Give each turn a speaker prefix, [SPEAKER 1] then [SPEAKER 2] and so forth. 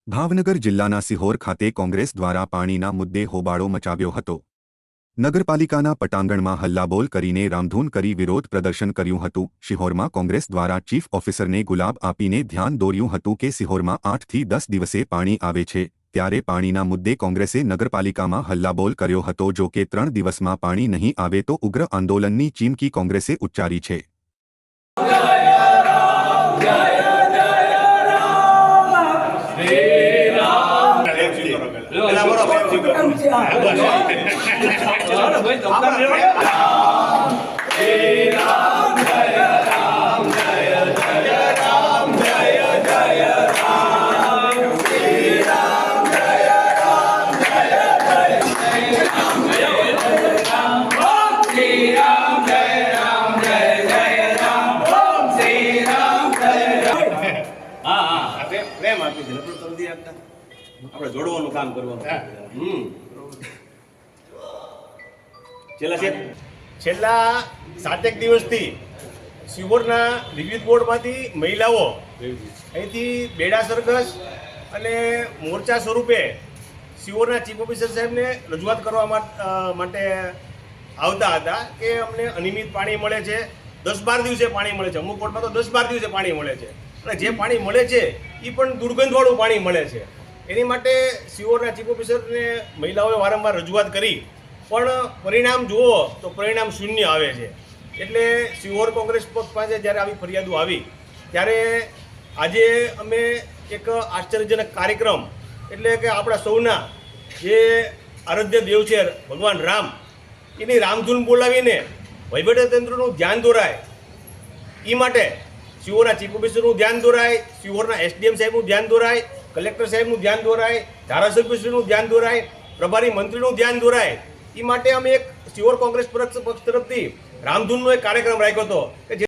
[SPEAKER 1] ભાવનગર જિલ્લાના સિહોર ખાતે કોંગ્રેસ દ્વારા પાણીના મુદ્દે હોબાળો મચાવ્યો હતો। નગરપાલિકાના પટાંગણમાં હલ્લાબોલ કરીને રામધૂન કરી વિરોધ પ્રદર્શન કર્યું હતું। સિહોરમાં કોંગ્રેસ દ્વારા ચીફ ઓફિસરને ગુલાબ આપીને ધ્યાન દોર્યું હતું કે સિહોરમાં 8 થી 10 દિવસે પાણી આવે છે, ત્યારે પાણીના મુદ્દે કોંગ્રેસે નગરપાલિકામાં હલ્લાબોલ કર્યો હતો। જો કે 3 દિવસમાં પાણી નહીં આવે તો ઉગ્ર આંદોલનની ચીમકી કોંગ્રેસે ઉચ્ચારી છે।
[SPEAKER 2] આપણે જોડવાનું કામ કરવાનું।
[SPEAKER 3] છેલ્લા 7 દિવસથી સિહોરના વિવિધ બોર્ડમાંથી મહિલાઓ અહીંથી બેડા સરઘસ અને મોરચા સ્વરૂપે સિહોરના ચીફ ઓફિસર સાહેબને રજૂઆત કરવા માટે આવતા હતા કે અમને અનિયમિત પાણી મળે છે, 10-12 દિવસે પાણી મળે છે, અમુક બોર્ડમાં તો 10-12 દિવસે પાણી મળે છે અને જે પાણી મળે છે એ પણ દુર્ગંધવાળું પાણી મળે છે। એની માટે સિહોરના ચીફ ઓફિસરને મહિલાઓએ વારંવાર રજૂઆત કરી, પણ પરિણામ જુઓ તો પરિણામ શૂન્ય આવે છે। એટલે સિહોર કોંગ્રેસ પક્ષ પાસે જ્યારે આવી ફરિયાદો આવી ત્યારે આજે અમે એક આશ્ચર્યજનક કાર્યક્રમ, એટલે કે આપણા સૌના જે આરાધ્ય દેવ છે ભગવાન રામ, એની રામધૂન બોલાવીને વહીવટીતંત્રનું ધ્યાન દોરાય, એ માટે સિહોરના ચીફ ઓફિસરનું ધ્યાન દોરાય, સિહોરના એસડીએમ સાહેબનું ધ્યાન દોરાય, કલેક્ટર સાહેબનું ધ્યાન દોરાય, ધારાસભ્યશ્રીનું ધ્યાન દોરાય, પ્રભારી મંત્રીનું ધ્યાન દોરાય, એ માટે અમે એક સિહોર કોંગ્રેસ પક્ષ તરફથી રામધૂનનો એક કાર્યક્રમ રાખ્યો હતો કે જે